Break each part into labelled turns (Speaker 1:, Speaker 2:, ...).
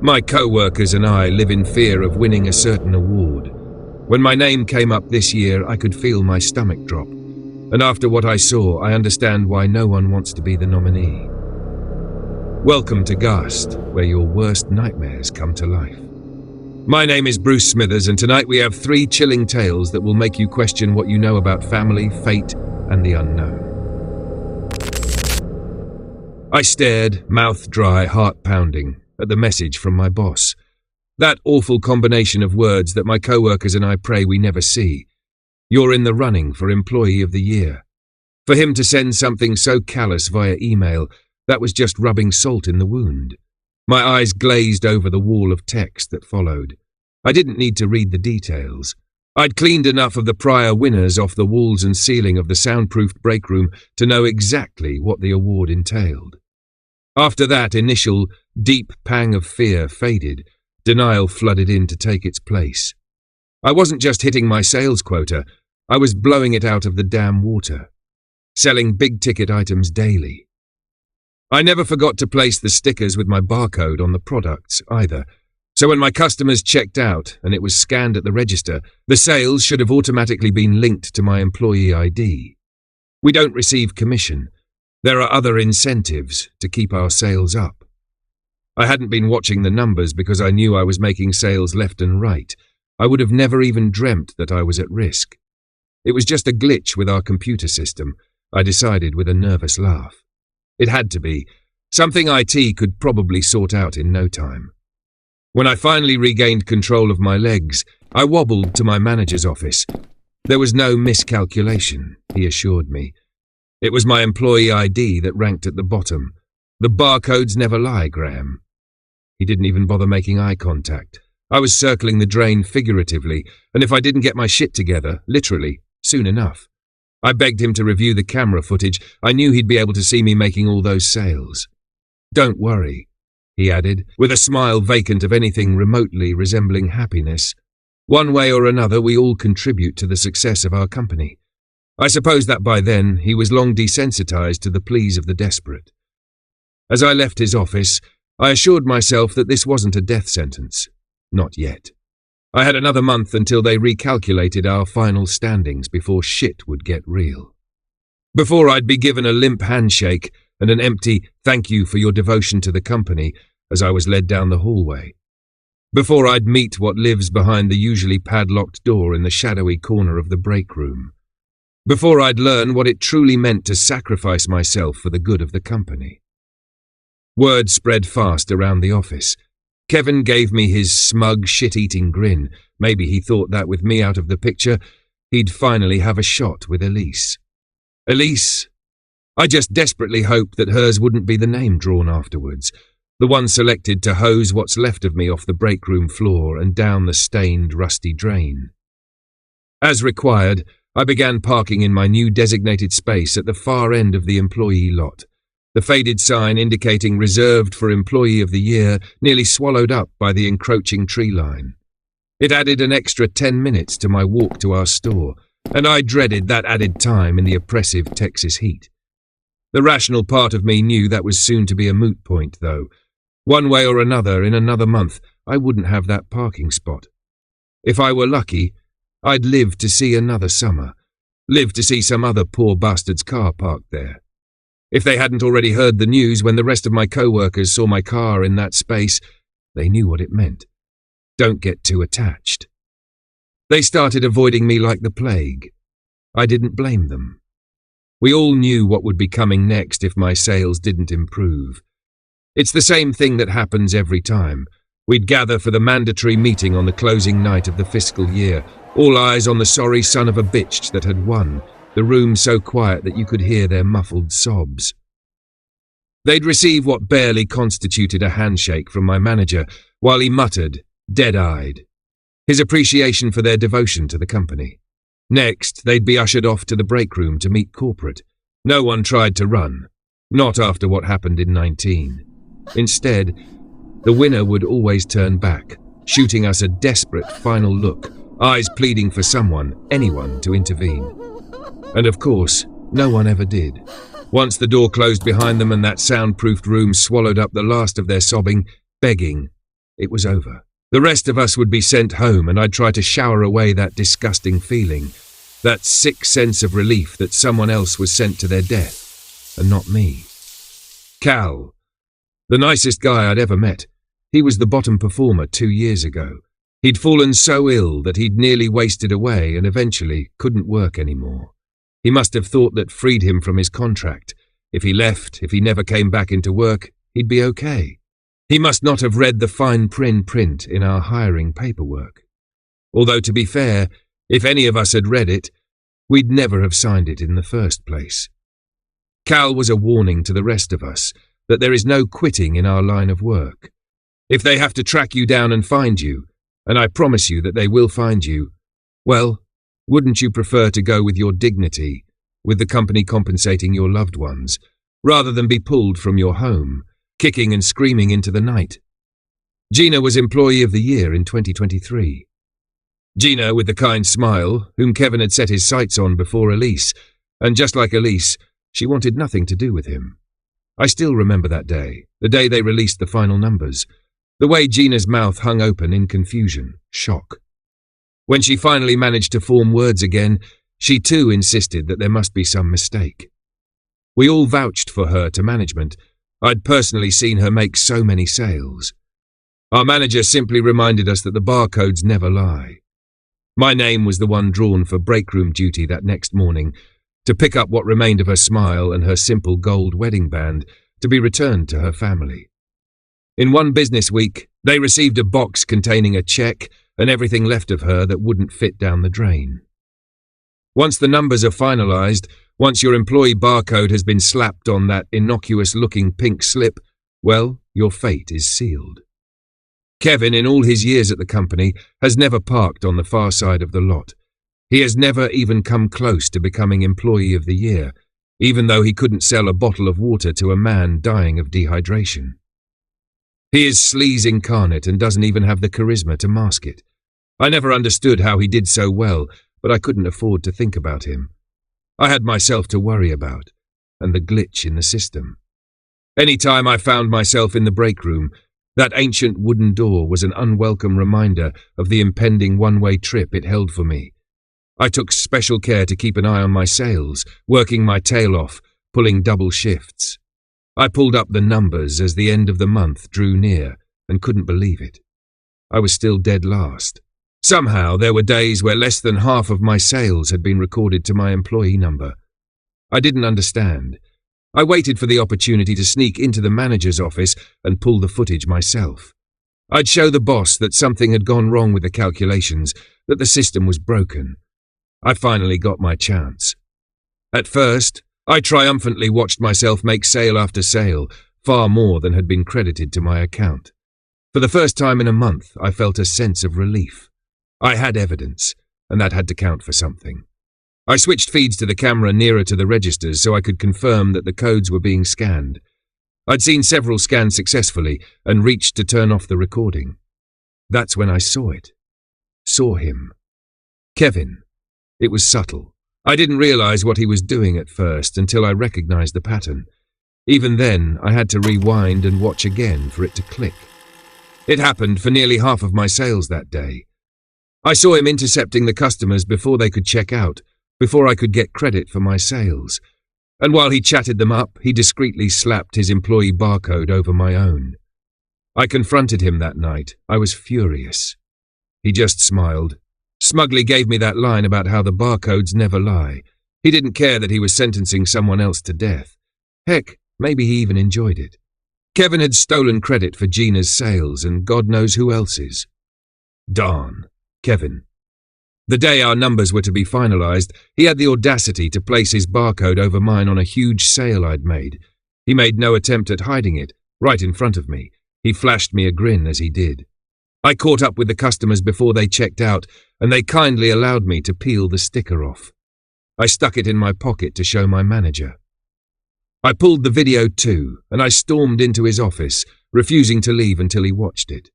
Speaker 1: My co-workers and I live in fear of winning a certain award. When my name came up this year, I could feel my stomach drop. And after what I saw, I understand why no one wants to be the nominee. Welcome to Ghast, where your worst nightmares come to life. My name is Bruce Smithers, and tonight we have 3 chilling tales that will make you question what you know about family, fate, and the unknown. I stared, mouth dry, heart pounding, at the message from my boss. That awful combination of words that my co-workers and I pray we never see. You're in the running for Employee of the Year. For him to send something so callous via email, that was just rubbing salt in the wound. My eyes glazed over the wall of text that followed. I didn't need to read the details. I'd cleaned enough of the prior winners off the walls and ceiling of the soundproofed break room to know exactly what the award entailed. After that initial, deep pang of fear faded, denial flooded in to take its place. I wasn't just hitting my sales quota, I was blowing it out of the damn water. Selling big-ticket items daily. I never forgot to place the stickers with my barcode on the products, either. So when my customers checked out and it was scanned at the register, the sales should have automatically been linked to my employee ID. We don't receive commission. There are other incentives to keep our sales up. I hadn't been watching the numbers because I knew I was making sales left and right. I would have never even dreamt that I was at risk. It was just a glitch with our computer system, I decided with a nervous laugh. It had to be. Something IT could probably sort out in no time. When I finally regained control of my legs, I wobbled to my manager's office. There was no miscalculation, he assured me. It was my employee ID that ranked at the bottom. The barcodes never lie, Graham. He didn't even bother making eye contact. I was circling the drain figuratively, and if I didn't get my shit together, literally, soon enough. I begged him to review the camera footage. I knew he'd be able to see me making all those sales. Don't worry, he added, with a smile vacant of anything remotely resembling happiness. One way or another, we all contribute to the success of our company. I suppose that by then he was long desensitized to the pleas of the desperate. As I left his office, I assured myself that this wasn't a death sentence. Not yet. I had another month until they recalculated our final standings before shit would get real. Before I'd be given a limp handshake and an empty thank you for your devotion to the company as I was led down the hallway. Before I'd meet what lives behind the usually padlocked door in the shadowy corner of the break room. Before I'd learn what it truly meant to sacrifice myself for the good of the company. Word spread fast around the office. Kevin gave me his smug, shit-eating grin. Maybe he thought that with me out of the picture, he'd finally have a shot with Elise. Elise? I just desperately hoped that hers wouldn't be the name drawn afterwards, the one selected to hose what's left of me off the break room floor and down the stained, rusty drain. As required, I began parking in my new designated space at the far end of the employee lot. The faded sign indicating reserved for Employee of the Year nearly swallowed up by the encroaching tree line. It added an extra 10 minutes to my walk to our store, and I dreaded that added time in the oppressive Texas heat. The rational part of me knew that was soon to be a moot point, though. One way or another, in another month, I wouldn't have that parking spot. If I were lucky, I'd live to see another summer, live to see some other poor bastard's car parked there. If they hadn't already heard the news when the rest of my co-workers saw my car in that space, they knew what it meant. Don't get too attached. They started avoiding me like the plague. I didn't blame them. We all knew what would be coming next if my sales didn't improve. It's the same thing that happens every time. We'd gather for the mandatory meeting on the closing night of the fiscal year, all eyes on the sorry son of a bitch that had won, the room so quiet that you could hear their muffled sobs. They'd receive what barely constituted a handshake from my manager, while he muttered, dead-eyed, his appreciation for their devotion to the company. Next, they'd be ushered off to the break room to meet corporate. No one tried to run, not after what happened in 19. Instead, the winner would always turn back, shooting us a desperate final look, eyes pleading for someone, anyone, to intervene. And of course, no one ever did. Once the door closed behind them and that soundproofed room swallowed up the last of their sobbing, begging, it was over. The rest of us would be sent home, and I'd try to shower away that disgusting feeling, that sick sense of relief that someone else was sent to their death, and not me. Cal, the nicest guy I'd ever met, he was the bottom performer 2 years ago. He'd fallen so ill that he'd nearly wasted away and eventually couldn't work anymore. He must have thought that freed him from his contract. If he left, if he never came back into work, he'd be okay. He must not have read the fine print in our hiring paperwork. Although, to be fair, if any of us had read it, we'd never have signed it in the first place. Cal was a warning to the rest of us that there is no quitting in our line of work. If they have to track you down and find you, and I promise you that they will find you, well, wouldn't you prefer to go with your dignity, with the company compensating your loved ones, rather than be pulled from your home, kicking and screaming into the night? Gina was Employee of the Year in 2023. Gina, with the kind smile, whom Kevin had set his sights on before Elise, and just like Elise, she wanted nothing to do with him. I still remember that day, the day they released the final numbers, the way Gina's mouth hung open in confusion, shock. When she finally managed to form words again, she too insisted that there must be some mistake. We all vouched for her to management. I'd personally seen her make so many sales. Our manager simply reminded us that the barcodes never lie. My name was the one drawn for breakroom duty that next morning, to pick up what remained of her smile and her simple gold wedding band to be returned to her family. In one business week, they received a box containing a check and everything left of her that wouldn't fit down the drain. Once the numbers are finalized, once your employee barcode has been slapped on that innocuous-looking pink slip, well, your fate is sealed. Kevin, in all his years at the company, has never parked on the far side of the lot. He has never even come close to becoming Employee of the Year, even though he couldn't sell a bottle of water to a man dying of dehydration. He is sleaze incarnate and doesn't even have the charisma to mask it. I never understood how he did so well, but I couldn't afford to think about him. I had myself to worry about, and the glitch in the system. Any time I found myself in the break room, that ancient wooden door was an unwelcome reminder of the impending one-way trip it held for me. I took special care to keep an eye on my sales, working my tail off, pulling double shifts. I pulled up the numbers as the end of the month drew near and couldn't believe it. I was still dead last. Somehow there were days where less than half of my sales had been recorded to my employee number. I didn't understand. I waited for the opportunity to sneak into the manager's office and pull the footage myself. I'd show the boss that something had gone wrong with the calculations, that the system was broken. I finally got my chance. At first, I triumphantly watched myself make sale after sale, far more than had been credited to my account. For the first time in a month, I felt a sense of relief. I had evidence, and that had to count for something. I switched feeds to the camera nearer to the registers so I could confirm that the codes were being scanned. I'd seen several scanned successfully and reached to turn off the recording. That's when I saw it. Saw him. Kevin. It was subtle. I didn't realize what he was doing at first until I recognized the pattern. Even then, I had to rewind and watch again for it to click. It happened for nearly half of my sales that day. I saw him intercepting the customers before they could check out, before I could get credit for my sales. And while he chatted them up, he discreetly slapped his employee barcode over my own. I confronted him that night. I was furious. He just smiled. Smugly gave me that line about how the barcodes never lie. He didn't care that he was sentencing someone else to death. Heck, maybe he even enjoyed it. Kevin had stolen credit for Gina's sales, and God knows who else's. Darn. Kevin. The day our numbers were to be finalized, he had the audacity to place his barcode over mine on a huge sale I'd made. He made no attempt at hiding it, right in front of me. He flashed me a grin as he did. I caught up with the customers before they checked out, and they kindly allowed me to peel the sticker off. I stuck it in my pocket to show my manager. I pulled the video too, and I stormed into his office, refusing to leave until he watched it.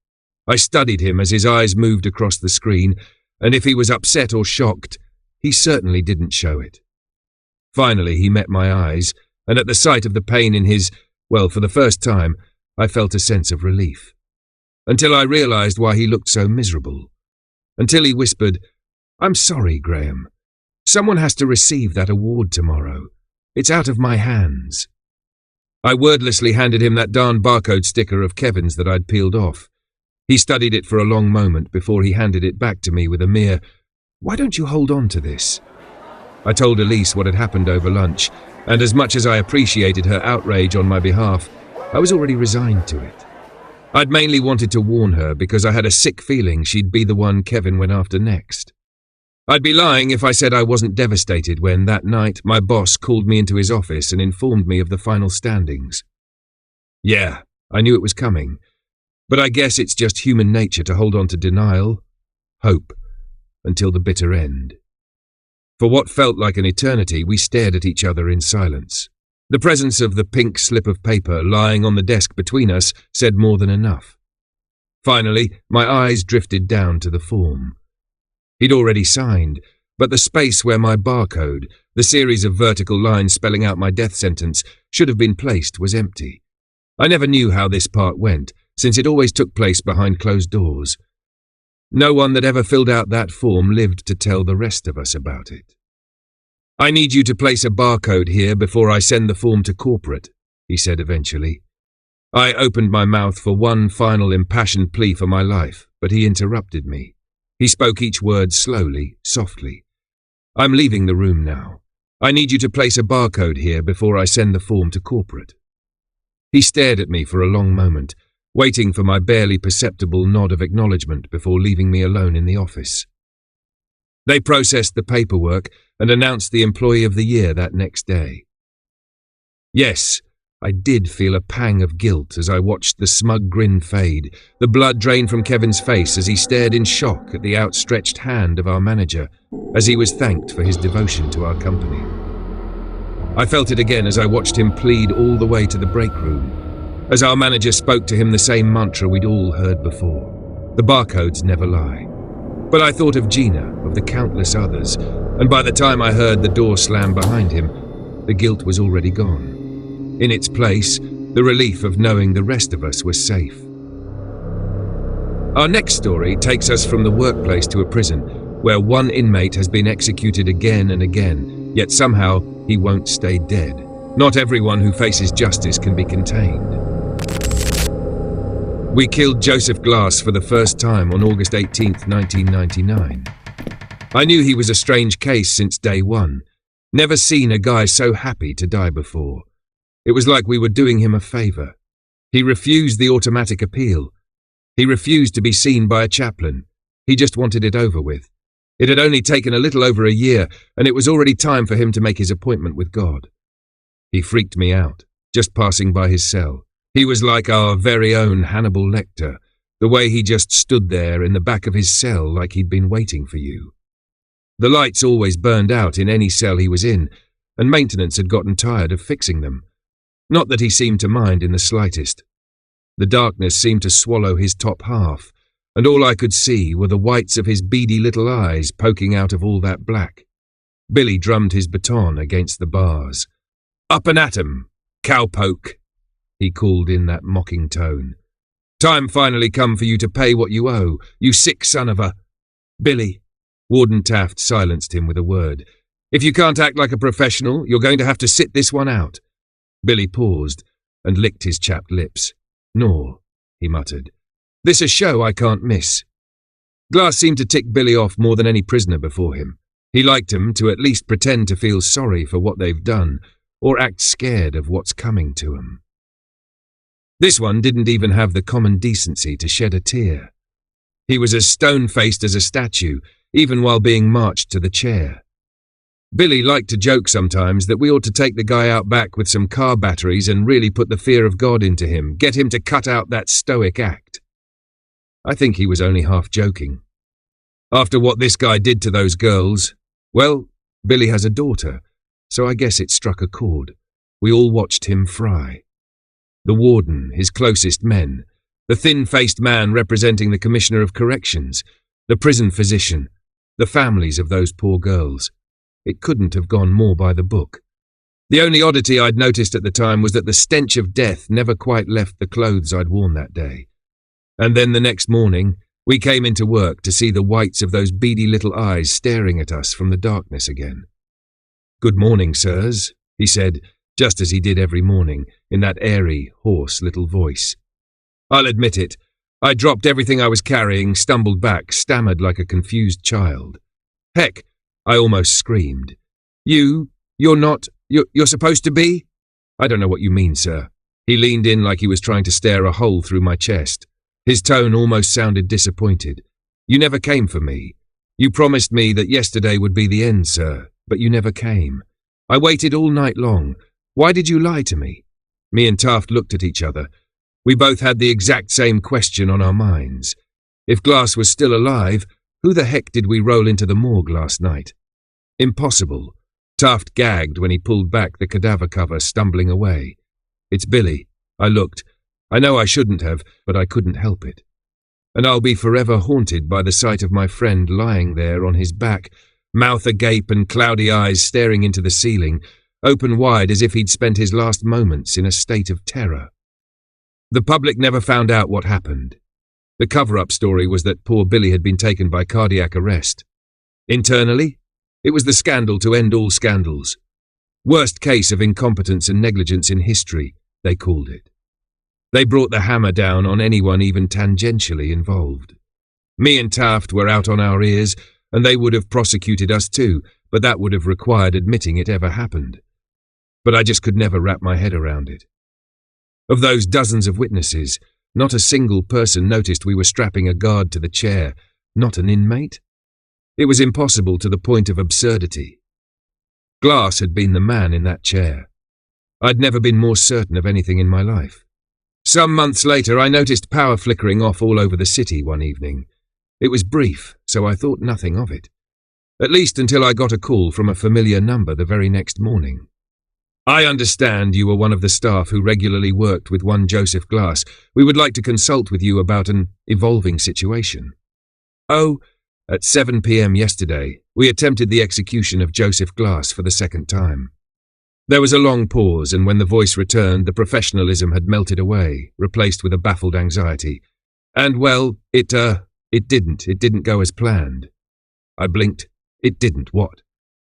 Speaker 1: I studied him as his eyes moved across the screen, and if he was upset or shocked, he certainly didn't show it. Finally, he met my eyes, and at the sight of the pain in his, well, for the first time, I felt a sense of relief. until I realised why he looked so miserable. Until he whispered, "I'm sorry, Graham. Someone has to receive that award tomorrow. It's out of my hands." I wordlessly handed him that darn barcode sticker of Kevin's that I'd peeled off. He studied it for a long moment before he handed it back to me with a mere, "Why don't you hold on to this?" I told Elise what had happened over lunch, and as much as I appreciated her outrage on my behalf, I was already resigned to it. I'd mainly wanted to warn her because I had a sick feeling she'd be the one Kevin went after next. I'd be lying if I said I wasn't devastated when, that night, my boss called me into his office and informed me of the final standings. Yeah, I knew it was coming, but I guess it's just human nature to hold on to denial, hope, until the bitter end. For what felt like an eternity, we stared at each other in silence. The presence of the pink slip of paper lying on the desk between us said more than enough. Finally, my eyes drifted down to the form. He'd already signed, but the space where my barcode, the series of vertical lines spelling out my death sentence, should have been placed was empty. I never knew how this part went, since it always took place behind closed doors. No one that ever filled out that form lived to tell the rest of us about it. "I need you to place a barcode here before I send the form to corporate," he said eventually. I opened my mouth for one final impassioned plea for my life, but he interrupted me. He spoke each word slowly, softly. "I'm leaving the room now. I need you to place a barcode here before I send the form to corporate." He stared at me for a long moment, waiting for my barely perceptible nod of acknowledgement before leaving me alone in the office. They processed the paperwork and announced the Employee of the Year that next day. Yes, I did feel a pang of guilt as I watched the smug grin fade, the blood drain from Kevin's face as he stared in shock at the outstretched hand of our manager as he was thanked for his devotion to our company. I felt it again as I watched him plead all the way to the break room, as our manager spoke to him the same mantra we'd all heard before. The barcodes never lie. But I thought of Gina, of the countless others, and by the time I heard the door slam behind him, the guilt was already gone. In its place, the relief of knowing the rest of us was safe. Our next story takes us from the workplace to a prison, where one inmate has been executed again and again, yet somehow he won't stay dead. Not everyone who faces justice can be contained. We killed Joseph Glass for the first time on August 18, 1999. I knew he was a strange case since day one. Never seen a guy so happy to die before. It was like we were doing him a favour. He refused the automatic appeal. He refused to be seen by a chaplain. He just wanted it over with. It had only taken a little over a year, and it was already time for him to make his appointment with God. He freaked me out, just passing by his cell. He was like our very own Hannibal Lecter, the way he just stood there in the back of his cell like he'd been waiting for you. The lights always burned out in any cell he was in, and maintenance had gotten tired of fixing them. Not that he seemed to mind in the slightest. The darkness seemed to swallow his top half, and all I could see were the whites of his beady little eyes poking out of all that black. Billy drummed his baton against the bars. "Up and at 'em, cowpoke," he called in that mocking tone. "Time finally come for you to pay what you owe, you sick son of a—" "Billy," Warden Taft silenced him with a word. "If you can't act like a professional, you're going to have to sit this one out." Billy paused and licked his chapped lips. "Nor," he muttered. "This a show I can't miss." Glass seemed to tick Billy off more than any prisoner before him. He liked him to at least pretend to feel sorry for what they've done, or act scared of what's coming to 'em. This one didn't even have the common decency to shed a tear. He was as stone-faced as a statue, even while being marched to the chair. Billy liked to joke sometimes that we ought to take the guy out back with some car batteries and really put the fear of God into him, get him to cut out that stoic act. I think he was only half joking. After what this guy did to those girls, well, Billy has a daughter, so I guess it struck a chord. We all watched him fry. The warden, his closest men, the thin-faced man representing the Commissioner of Corrections, the prison physician, the families of those poor girls. It couldn't have gone more by the book. The only oddity I'd noticed at the time was that the stench of death never quite left the clothes I'd worn that day. And then the next morning, we came into work to see the whites of those beady little eyes staring at us from the darkness again. "Good morning, sirs," he said, just as he did every morning, in that airy, hoarse little voice. I'll admit it, I dropped everything I was carrying, stumbled back, stammered like a confused child. "Heck," I almost screamed. You're supposed to be?" "I don't know what you mean, sir." He leaned in like he was trying to stare a hole through my chest. His tone almost sounded disappointed. "You never came for me. You promised me that yesterday would be the end, sir, but you never came. I waited all night long. Why did you lie to me?" Me and Taft looked at each other. We both had the exact same question on our minds. If Glass was still alive, who the heck did we roll into the morgue last night? Impossible. Taft gagged when he pulled back the cadaver cover, stumbling away. "It's Billy." I looked. I know I shouldn't have, but I couldn't help it. And I'll be forever haunted by the sight of my friend lying there on his back, mouth agape and cloudy eyes staring into the ceiling, open wide as if he'd spent his last moments in a state of terror. The public never found out what happened. The cover-up story was that poor Billy had been taken by cardiac arrest. Internally, it was the scandal to end all scandals. Worst case of incompetence and negligence in history, they called it. They brought the hammer down on anyone even tangentially involved. Me and Taft were out on our ears, and they would have prosecuted us too, but that would have required admitting it ever happened. But I just could never wrap my head around it. Of those dozens of witnesses, not a single person noticed we were strapping a guard to the chair, not an inmate. It was impossible to the point of absurdity. Glass had been the man in that chair. I'd never been more certain of anything in my life. Some months later, I noticed power flickering off all over the city one evening. It was brief, so I thought nothing of it. At least until I got a call from a familiar number the very next morning. "I understand you were one of the staff who regularly worked with one Joseph Glass. We would like to consult with you about an evolving situation." "Oh, at 7 p.m. yesterday, we attempted the execution of Joseph Glass for the second time." There was a long pause, and when the voice returned, the professionalism had melted away, replaced with a baffled anxiety. "And, well, it didn't go as planned." I blinked. "It didn't what?"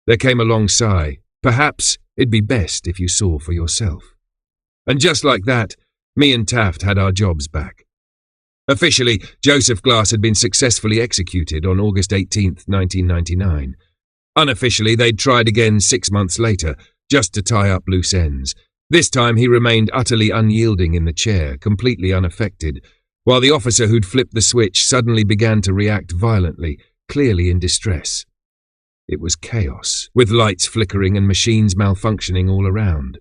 Speaker 1: There came a long sigh. "Perhaps it'd be best if you saw for yourself." And just like that, me and Taft had our jobs back. Officially, Joseph Glass had been successfully executed on August 18th, 1999. Unofficially, they'd tried again 6 months later, just to tie up loose ends. This time he remained utterly unyielding in the chair, completely unaffected, while the officer who'd flipped the switch suddenly began to react violently, clearly in distress. It was chaos, with lights flickering and machines malfunctioning all around.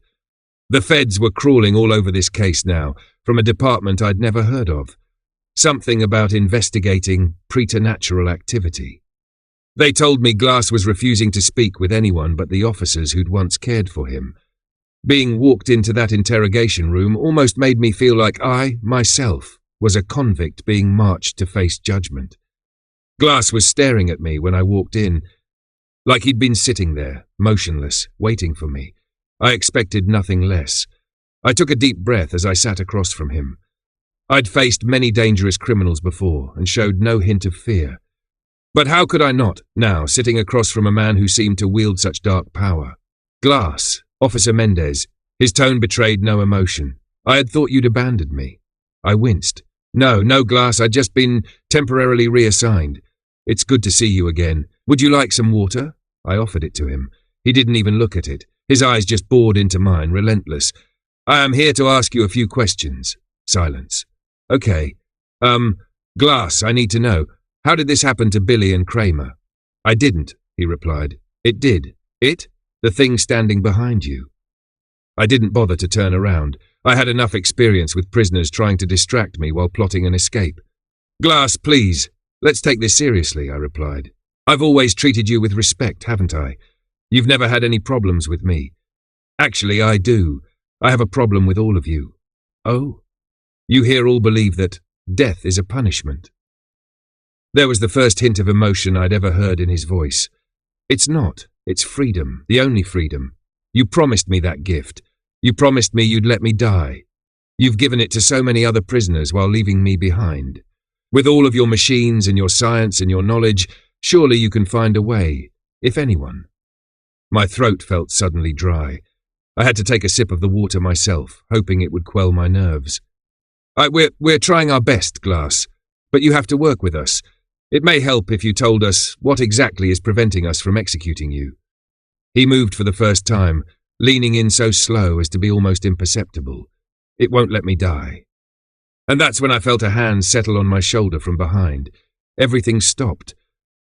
Speaker 1: The feds were crawling all over this case now, from a department I'd never heard of. Something about investigating preternatural activity. They told me Glass was refusing to speak with anyone but the officers who'd once cared for him. Being walked into that interrogation room almost made me feel like I, myself, was a convict being marched to face judgment. Glass was staring at me when I walked in, like he'd been sitting there, motionless, waiting for me. I expected nothing less. I took a deep breath as I sat across from him. I'd faced many dangerous criminals before and showed no hint of fear. But how could I not, now, sitting across from a man who seemed to wield such dark power? "Glass, Officer Mendez." His tone betrayed no emotion. "I had thought you'd abandoned me." I winced. No, Glass, I'd just been temporarily reassigned. "It's good to see you again. Would you like some water?" I offered it to him. He didn't even look at it. His eyes just bored into mine, relentless. "I am here to ask you a few questions." Silence. "Okay. Glass, I need to know. How did this happen to Billy and Kramer?" "I didn't," he replied. "It did." "It?" "The thing standing behind you." I didn't bother to turn around. I had enough experience with prisoners trying to distract me while plotting an escape. "Glass, please. Let's take this seriously," I replied. "I've always treated you with respect, haven't I? You've never had any problems with me." "Actually, I do. I have a problem with all of you." "Oh?" "You here all believe that death is a punishment." There was the first hint of emotion I'd ever heard in his voice. "It's not. It's freedom, the only freedom. You promised me that gift. You promised me you'd let me die." You've given it to so many other prisoners while leaving me behind. With all of your machines and your science and your knowledge, surely you can find a way, if anyone." My throat felt suddenly dry. I had to take a sip of the water myself, hoping it would quell my nerves. We're trying our best, Glass, but you have to work with us. It may help if you told us what exactly is preventing us from executing you." He moved for the first time, leaning in so slow as to be almost imperceptible. "It won't let me die." And that's when I felt a hand settle on my shoulder from behind. Everything stopped.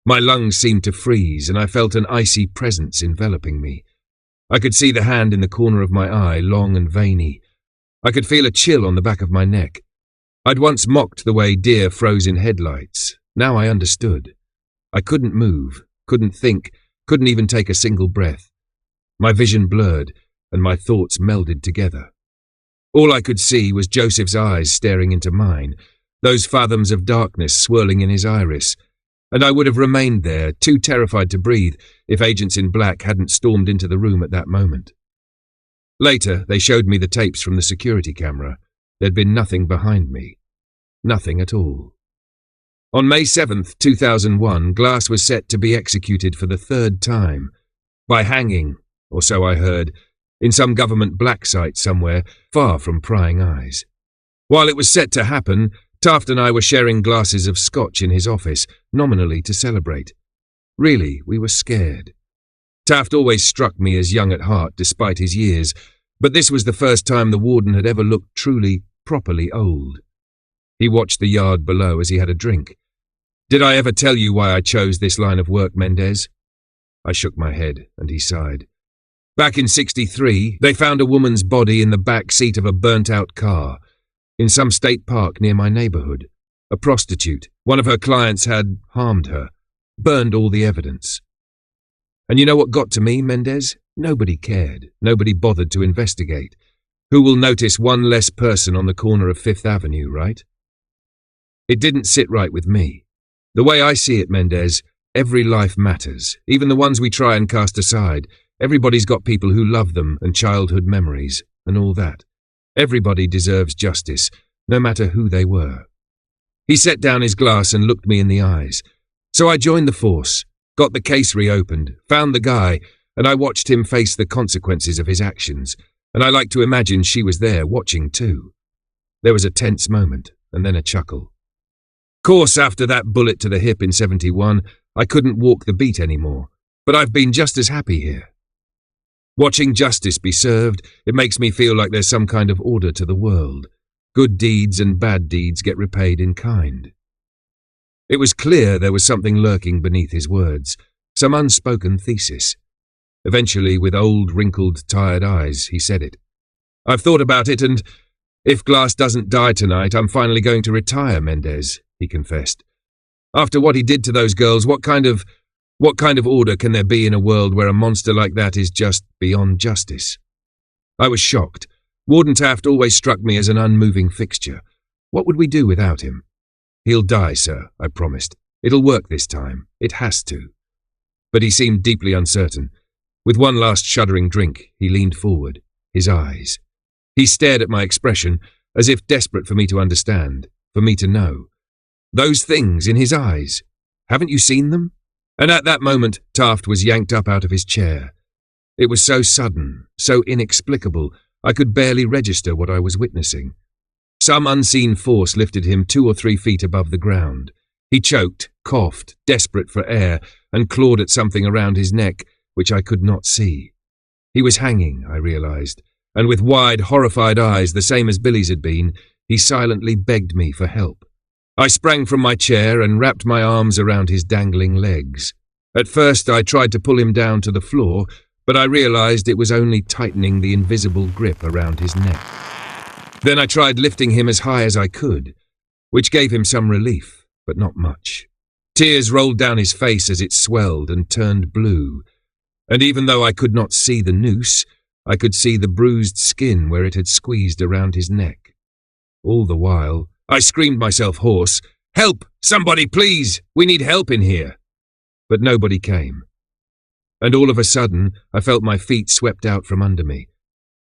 Speaker 1: My lungs seemed to freeze, and I felt an icy presence enveloping me. I could see the hand in the corner of my eye, long and veiny. I could feel a chill on the back of my neck. I'd once mocked the way deer froze in headlights. Now I understood. I couldn't move, couldn't think, couldn't even take a single breath. My vision blurred, and my thoughts melded together. All I could see was Joseph's eyes staring into mine, those fathoms of darkness swirling in his iris, and I would have remained there, too terrified to breathe, if agents in black hadn't stormed into the room at that moment. Later, they showed me the tapes from the security camera. There'd been nothing behind me. Nothing at all. On May 7th, 2001, Glass was set to be executed for the third time, by hanging, or so I heard, in some government black site somewhere, far from prying eyes. While it was set to happen, Taft and I were sharing glasses of scotch in his office, nominally to celebrate. Really, we were scared. Taft always struck me as young at heart despite his years, but this was the first time the warden had ever looked truly, properly old. He watched the yard below as he had a drink. "Did I ever tell you why I chose this line of work, Mendez?" I shook my head, and he sighed. "Back in '63, they found a woman's body in the back seat of a burnt-out car, in some state park near my neighborhood. A prostitute. One of her clients had harmed her, burned all the evidence. And you know what got to me, Mendez? Nobody cared. Nobody bothered to investigate. Who will notice one less person on the corner of Fifth Avenue, right? It didn't sit right with me. The way I see it, Mendez, every life matters, even the ones we try and cast aside. Everybody's got people who love them and childhood memories and all that. Everybody deserves justice, no matter who they were." He set down his glass and looked me in the eyes. "So I joined the force, got the case reopened, found the guy, and I watched him face the consequences of his actions, and I like to imagine she was there watching too." There was a tense moment, and then a chuckle. "Course, after that bullet to the hip in '71, I couldn't walk the beat anymore, but I've been just as happy here. Watching justice be served, it makes me feel like there's some kind of order to the world. Good deeds and bad deeds get repaid in kind." It was clear there was something lurking beneath his words, some unspoken thesis. Eventually, with old, wrinkled, tired eyes, he said it. "I've thought about it, and if Glass doesn't die tonight, I'm finally going to retire, Mendez," he confessed. "After what he did to those girls, what kind of order can there be in a world where a monster like that is just beyond justice?" I was shocked. Warden Taft always struck me as an unmoving fixture. What would we do without him? "He'll die, sir," I promised. "It'll work this time. It has to." But he seemed deeply uncertain. With one last shuddering drink, he leaned forward, his eyes. He stared at my expression, as if desperate for me to understand, for me to know. Those things in his eyes. Haven't you seen them? And at that moment, Taft was yanked up out of his chair. It was so sudden, so inexplicable, I could barely register what I was witnessing. Some unseen force lifted him 2 or 3 feet above the ground. He choked, coughed, desperate for air, and clawed at something around his neck, which I could not see. He was hanging, I realized, and with wide, horrified eyes, the same as Billy's had been, he silently begged me for help. I sprang from my chair and wrapped my arms around his dangling legs. At first I tried to pull him down to the floor, but I realized it was only tightening the invisible grip around his neck. Then I tried lifting him as high as I could, which gave him some relief, but not much. Tears rolled down his face as it swelled and turned blue, and even though I could not see the noose, I could see the bruised skin where it had squeezed around his neck. All the while, I screamed myself hoarse, "Help! Somebody, please! We need help in here!" But nobody came. And all of a sudden, I felt my feet swept out from under me.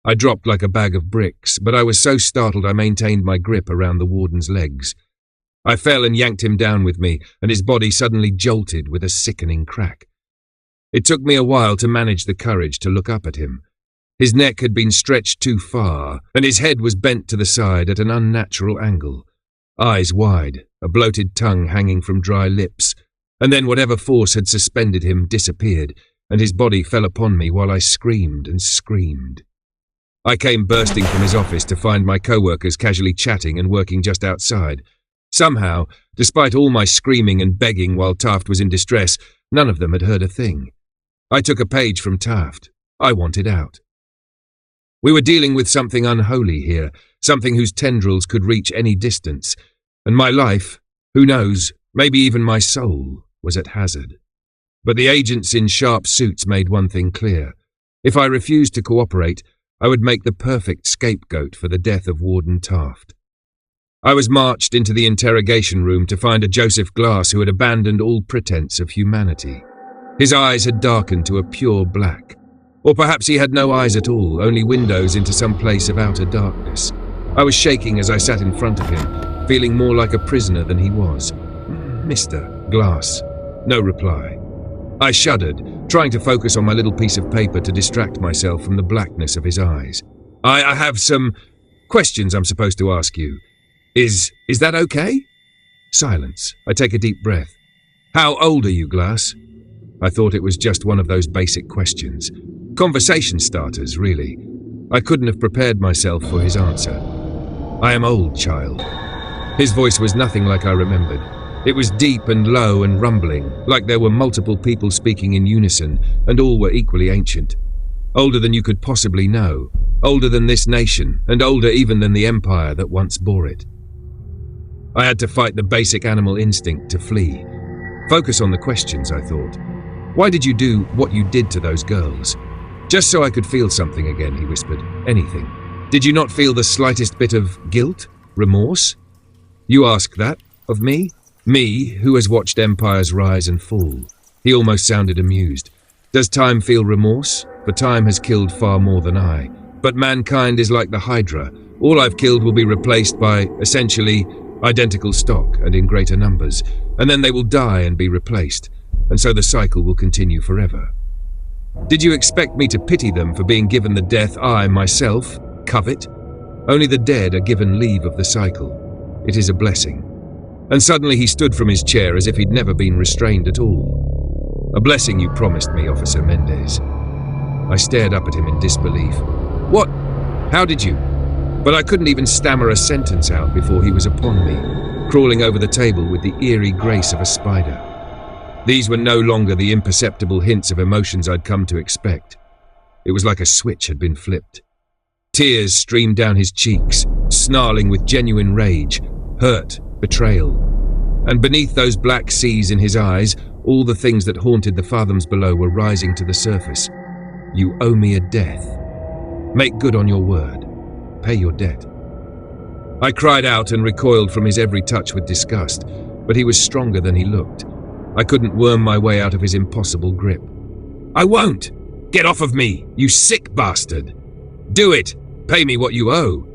Speaker 1: I dropped like a bag of bricks, but I was so startled I maintained my grip around the warden's legs. I fell and yanked him down with me, and his body suddenly jolted with a sickening crack. It took me a while to manage the courage to look up at him. His neck had been stretched too far, and his head was bent to the side at an unnatural angle. Eyes wide, a bloated tongue hanging from dry lips, and then whatever force had suspended him disappeared, and his body fell upon me while I screamed and screamed. I came bursting from his office to find my co-workers casually chatting and working just outside. Somehow, despite all my screaming and begging while Taft was in distress, none of them had heard a thing. I took a page from Taft. I wanted out. We were dealing with something unholy here, something whose tendrils could reach any distance, and my life, who knows, maybe even my soul, was at hazard. But the agents in sharp suits made one thing clear. If I refused to cooperate, I would make the perfect scapegoat for the death of Warden Taft. I was marched into the interrogation room to find a Joseph Glass who had abandoned all pretense of humanity. His eyes had darkened to a pure black. Or perhaps he had no eyes at all, only windows into some place of outer darkness. I was shaking as I sat in front of him, feeling more like a prisoner than he was. Mr. Glass. No reply. I shuddered, trying to focus on my little piece of paper to distract myself from the blackness of his eyes. I have some questions I'm supposed to ask you. Is that okay? Silence. I take a deep breath. How old are you, Glass? I thought it was just one of those basic questions. Conversation starters, really. I couldn't have prepared myself for his answer. I am old, child. His voice was nothing like I remembered. It was deep and low and rumbling, like there were multiple people speaking in unison, and all were equally ancient. Older than you could possibly know, older than this nation, and older even than the empire that once bore it. I had to fight the basic animal instinct to flee. Focus on the questions, I thought. Why did you do what you did to those girls? Just so I could feel something again, he whispered. Anything. Did you not feel the slightest bit of guilt? Remorse? You ask that? Of me? Me, who has watched empires rise and fall. He almost sounded amused. Does time feel remorse? For time has killed far more than I. But mankind is like the Hydra. All I've killed will be replaced by, essentially, identical stock and in greater numbers. And then they will die and be replaced. And so the cycle will continue forever. Did you expect me to pity them for being given the death I, myself, covet? Only the dead are given leave of the cycle. It is a blessing. And suddenly he stood from his chair as if he'd never been restrained at all. A blessing you promised me, Officer Mendez. I stared up at him in disbelief. What? How did you? But I couldn't even stammer a sentence out before he was upon me, crawling over the table with the eerie grace of a spider. These were no longer the imperceptible hints of emotions I'd come to expect. It was like a switch had been flipped. Tears streamed down his cheeks, snarling with genuine rage, hurt, betrayal. And beneath those black seas in his eyes, all the things that haunted the fathoms below were rising to the surface. You owe me a death. Make good on your word. Pay your debt. I cried out and recoiled from his every touch with disgust, but he was stronger than he looked. I couldn't worm my way out of his impossible grip. I won't! Get off of me, you sick bastard! Do it! Pay me what you owe!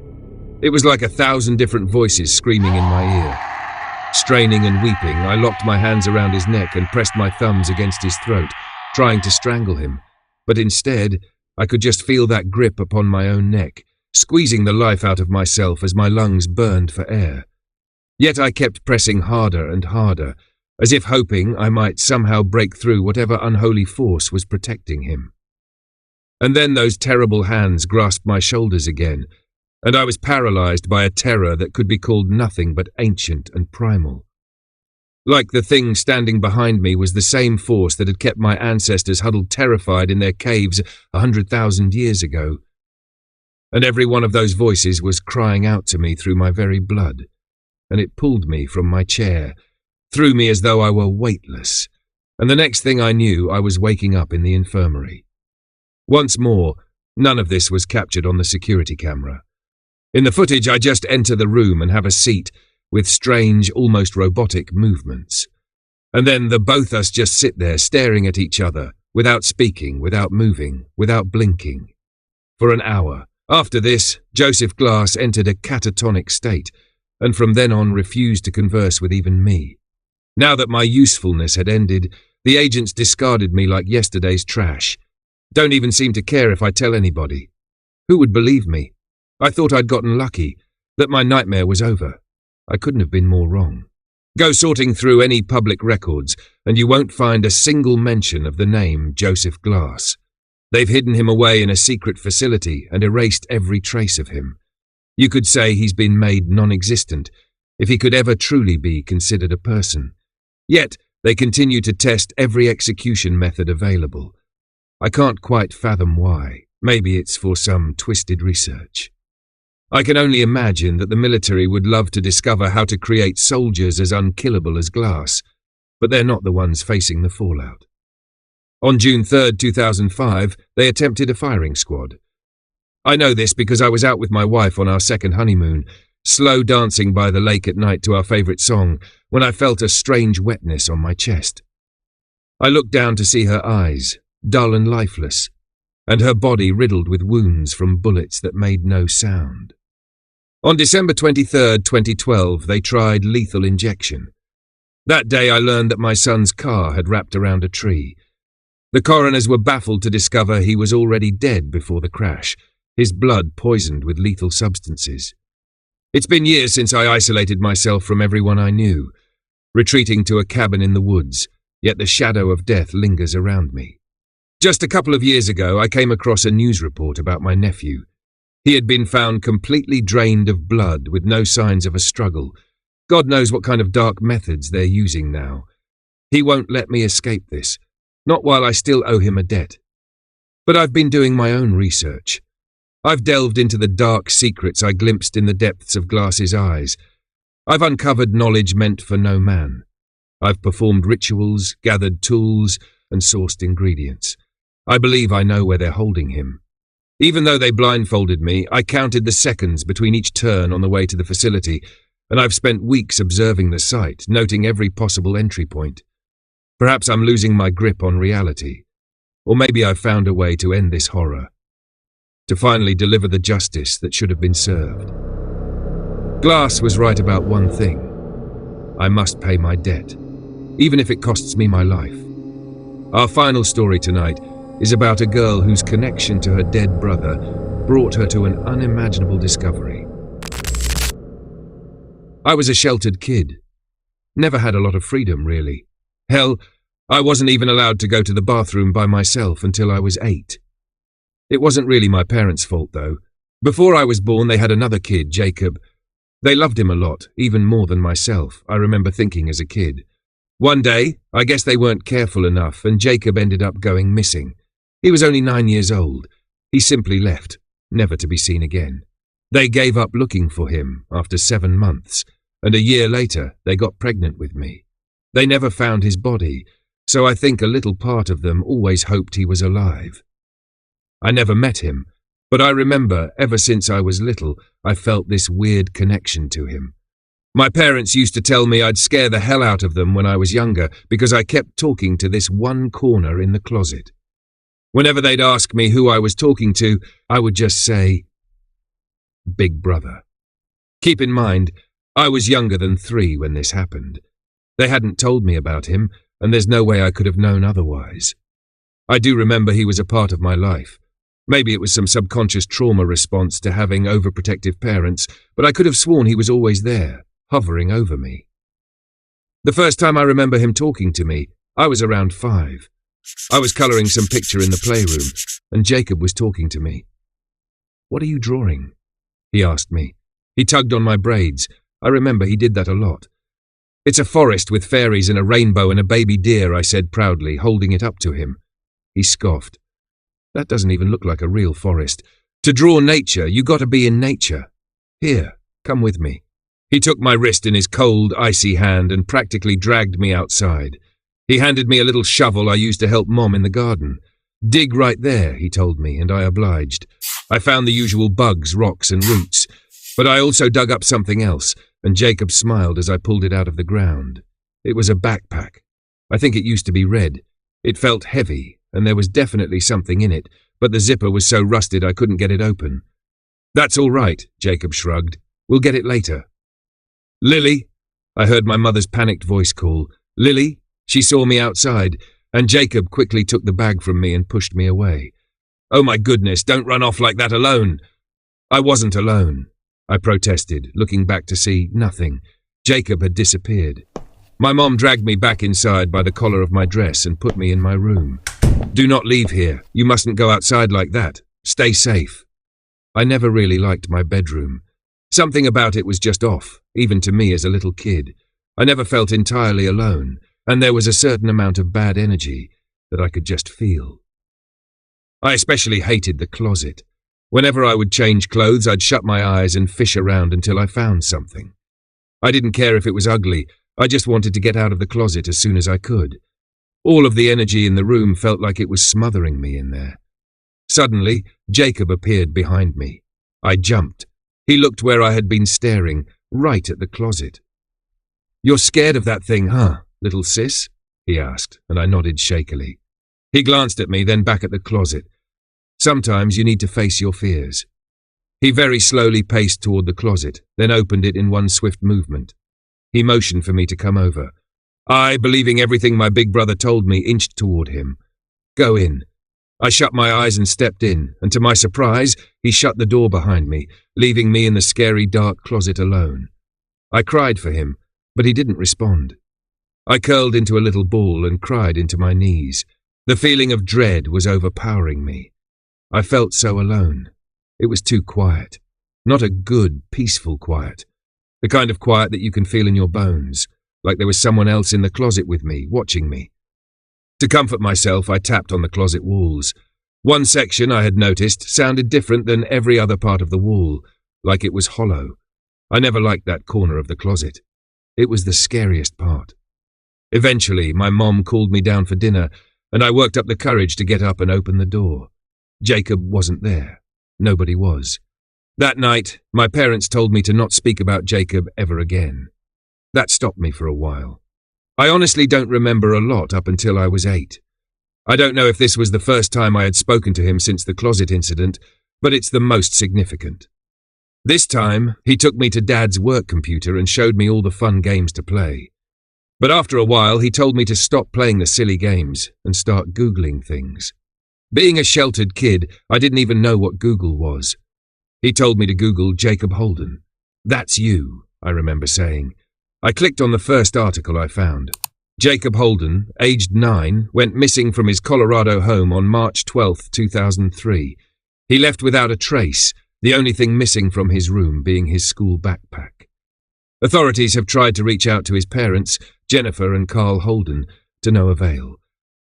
Speaker 1: It was like 1,000 different voices screaming in my ear. Straining and weeping, I locked my hands around his neck and pressed my thumbs against his throat, trying to strangle him. But instead, I could just feel that grip upon my own neck, squeezing the life out of myself as my lungs burned for air. Yet I kept pressing harder and harder, as if hoping I might somehow break through whatever unholy force was protecting him. And then those terrible hands grasped my shoulders again, and I was paralyzed by a terror that could be called nothing but ancient and primal. Like the thing standing behind me was the same force that had kept my ancestors huddled terrified in their caves 100,000 years ago. And every one of those voices was crying out to me through my very blood, and it pulled me from my chair, threw me as though I were weightless, and the next thing I knew I was waking up in the infirmary. Once more, none of this was captured on the security camera. In the footage I just enter the room and have a seat, with strange, almost robotic movements. And then the both us just sit there staring at each other, without speaking, without moving, without blinking. For an hour, After this, Joseph Glass entered a catatonic state, and from then on refused to converse with even me. Now that my usefulness had ended, the agents discarded me like yesterday's trash. Don't even seem to care if I tell anybody. Who would believe me? I thought I'd gotten lucky, that my nightmare was over. I couldn't have been more wrong. Go sorting through any public records, and you won't find a single mention of the name Joseph Glass. They've hidden him away in a secret facility and erased every trace of him. You could say he's been made non-existent, if he could ever truly be considered a person. Yet, they continue to test every execution method available. I can't quite fathom why. Maybe it's for some twisted research. I can only imagine that the military would love to discover how to create soldiers as unkillable as Glass, but they're not the ones facing the fallout. On June 3, 2005, they attempted a firing squad. I know this because I was out with my wife on our second honeymoon, slow dancing by the lake at night to our favourite song, when I felt a strange wetness on my chest. I looked down to see her eyes, dull and lifeless, and her body riddled with wounds from bullets that made no sound. On December 23, 2012, they tried lethal injection. That day I learned that my son's car had wrapped around a tree. The coroners were baffled to discover he was already dead before the crash, his blood poisoned with lethal substances. It's been years since I isolated myself from everyone I knew, retreating to a cabin in the woods, yet the shadow of death lingers around me. Just a couple of years ago, I came across a news report about my nephew. He had been found completely drained of blood with no signs of a struggle. God knows what kind of dark methods they're using now. He won't let me escape this, not while I still owe him a debt. But I've been doing my own research. I've delved into the dark secrets I glimpsed in the depths of Glass's eyes. I've uncovered knowledge meant for no man. I've performed rituals, gathered tools, and sourced ingredients. I believe I know where they're holding him. Even though they blindfolded me, I counted the seconds between each turn on the way to the facility, and I've spent weeks observing the site, noting every possible entry point. Perhaps I'm losing my grip on reality. Or maybe I've found a way to end this horror. To finally deliver the justice that should have been served. Glass was right about one thing. I must pay my debt, even if it costs me my life. Our final story tonight is about a girl whose connection to her dead brother brought her to an unimaginable discovery. I was a sheltered kid. Never had a lot of freedom, really. Hell, I wasn't even allowed to go to the bathroom by myself until I was 8. It wasn't really my parents' fault, though. Before I was born, they had another kid, Jacob. They loved him a lot, even more than myself, I remember thinking as a kid. One day, I guess they weren't careful enough, and Jacob ended up going missing. He was only 9 years old. He simply left, never to be seen again. They gave up looking for him after 7 months, and a year later they got pregnant with me. They never found his body, so I think a little part of them always hoped he was alive. I never met him, but I remember ever since I was little I felt this weird connection to him. My parents used to tell me I'd scare the hell out of them when I was younger because I kept talking to this one corner in the closet. Whenever they'd ask me who I was talking to, I would just say, Big Brother. Keep in mind, I was younger than 3 when this happened. They hadn't told me about him, and there's no way I could have known otherwise. I do remember he was a part of my life. Maybe it was some subconscious trauma response to having overprotective parents, but I could have sworn he was always there, hovering over me. The first time I remember him talking to me, I was around 5. I was colouring some picture in the playroom, and Jacob was talking to me. "What are you drawing?" he asked me. He tugged on my braids. I remember he did that a lot. "It's a forest with fairies and a rainbow and a baby deer," I said proudly, holding it up to him. He scoffed. "That doesn't even look like a real forest. To draw nature, you got to be in nature. Here, come with me." He took my wrist in his cold, icy hand and practically dragged me outside. He handed me a little shovel I used to help Mom in the garden. "Dig right there," he told me, and I obliged. I found the usual bugs, rocks and roots, but I also dug up something else, and Jacob smiled as I pulled it out of the ground. It was a backpack. I think it used to be red. It felt heavy, and there was definitely something in it, but the zipper was so rusted I couldn't get it open. That's all right, Jacob shrugged. We'll get it later. Lily, I heard my mother's panicked voice call. Lily? She saw me outside, and Jacob quickly took the bag from me and pushed me away. Oh my goodness, don't run off like that alone. I wasn't alone, I protested, looking back to see nothing. Jacob had disappeared. My mom dragged me back inside by the collar of my dress and put me in my room. Do not leave here. You mustn't go outside like that. Stay safe. I never really liked my bedroom. Something about it was just off, even to me as a little kid. I never felt entirely alone, and there was a certain amount of bad energy that I could just feel. I especially hated the closet. Whenever I would change clothes, I'd shut my eyes and fish around until I found something. I didn't care if it was ugly. I just wanted to get out of the closet as soon as I could. All of the energy in the room felt like it was smothering me in there. Suddenly, Jacob appeared behind me. I jumped. He looked where I had been staring, right at the closet. You're scared of that thing, huh, little sis? He asked, and I nodded shakily. He glanced at me, then back at the closet. Sometimes you need to face your fears. He very slowly paced toward the closet, then opened it in one swift movement. He motioned for me to come over. I, believing everything my big brother told me, inched toward him. Go in. I shut my eyes and stepped in, and to my surprise, he shut the door behind me, leaving me in the scary dark closet alone. I cried for him, but he didn't respond. I curled into a little ball and cried into my knees. The feeling of dread was overpowering me. I felt so alone. It was too quiet. Not a good, peaceful quiet. The kind of quiet that you can feel in your bones, like there was someone else in the closet with me, watching me. To comfort myself, I tapped on the closet walls. One section, I had noticed, sounded different than every other part of the wall, like it was hollow. I never liked that corner of the closet. It was the scariest part. Eventually, my mom called me down for dinner, and I worked up the courage to get up and open the door. Jacob wasn't there. Nobody was. That night, my parents told me to not speak about Jacob ever again. That stopped me for a while. I honestly don't remember a lot up until I was 8. I don't know if this was the first time I had spoken to him since the closet incident, but it's the most significant. This time, he took me to Dad's work computer and showed me all the fun games to play. But after a while, he told me to stop playing the silly games and start Googling things. Being a sheltered kid, I didn't even know what Google was. He told me to Google Jacob Holden. That's you, I remember saying. I clicked on the first article I found. Jacob Holden, aged 9, went missing from his Colorado home on March 12, 2003. He left without a trace, the only thing missing from his room being his school backpack. Authorities have tried to reach out to his parents, Jennifer and Carl Holden, to no avail.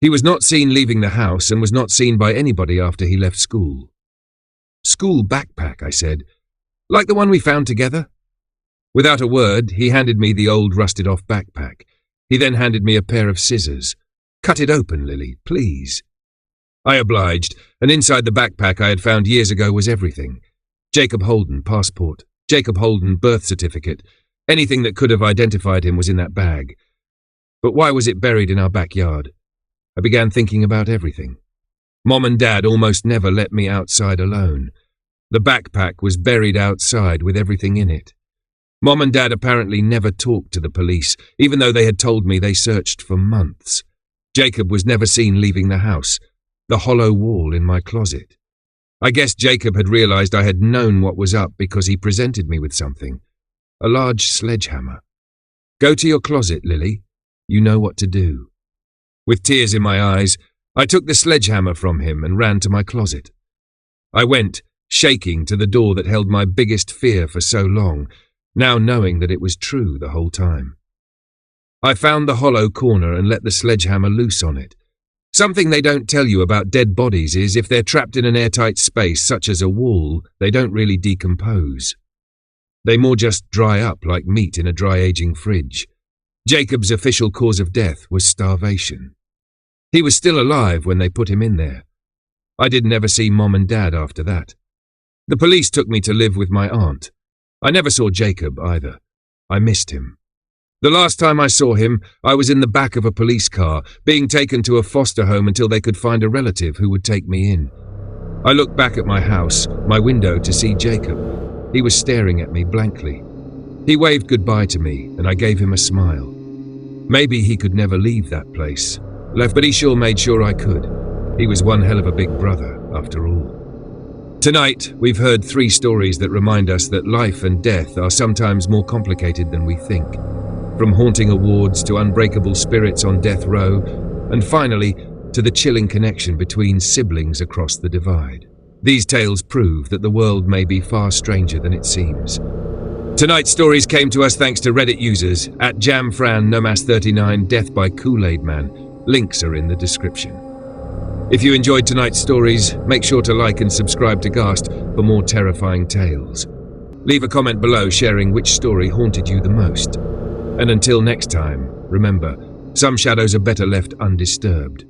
Speaker 1: He was not seen leaving the house and was not seen by anybody after he left school. School backpack, I said. Like the one we found together? Without a word, he handed me the old rusted-off backpack. He then handed me a pair of scissors. Cut it open, Lily, please. I obliged, and inside the backpack I had found years ago was everything. Jacob Holden passport, Jacob Holden birth certificate. Anything that could have identified him was in that bag. But why was it buried in our backyard? I began thinking about everything. Mom and Dad almost never let me outside alone. The backpack was buried outside with everything in it. Mom and Dad apparently never talked to the police, even though they had told me they searched for months. Jacob was never seen leaving the house. The hollow wall in my closet. I guess Jacob had realized I had known what was up because he presented me with something. A large sledgehammer. Go to your closet, Lily. You know what to do. With tears in my eyes, I took the sledgehammer from him and ran to my closet. I went, shaking, to the door that held my biggest fear for so long, now knowing that it was true the whole time. I found the hollow corner and let the sledgehammer loose on it. Something they don't tell you about dead bodies is if they're trapped in an airtight space such as a wall, they don't really decompose. They more just dry up like meat in a dry-aging fridge. Jacob's official cause of death was starvation. He was still alive when they put him in there. I didn't ever see Mom and Dad after that. The police took me to live with my aunt. I never saw Jacob either. I missed him. The last time I saw him, I was in the back of a police car, being taken to a foster home until they could find a relative who would take me in. I looked back at my house, my window, to see Jacob. He was staring at me blankly. He waved goodbye to me, and I gave him a smile. Maybe he could never leave that place, but he sure made sure I could. He was one hell of a big brother, after all. Tonight, we've heard 3 stories that remind us that life and death are sometimes more complicated than we think. From haunting awards to unbreakable spirits on death row, and finally, to the chilling connection between siblings across the divide. These tales prove that the world may be far stranger than it seems. Tonight's stories came to us thanks to Reddit users at JamFranNomas39, Death by Kool-Aid Man. Links are in the description. If you enjoyed tonight's stories, make sure to like and subscribe to Ghast for more terrifying tales. Leave a comment below sharing which story haunted you the most. And until next time, remember, some shadows are better left undisturbed.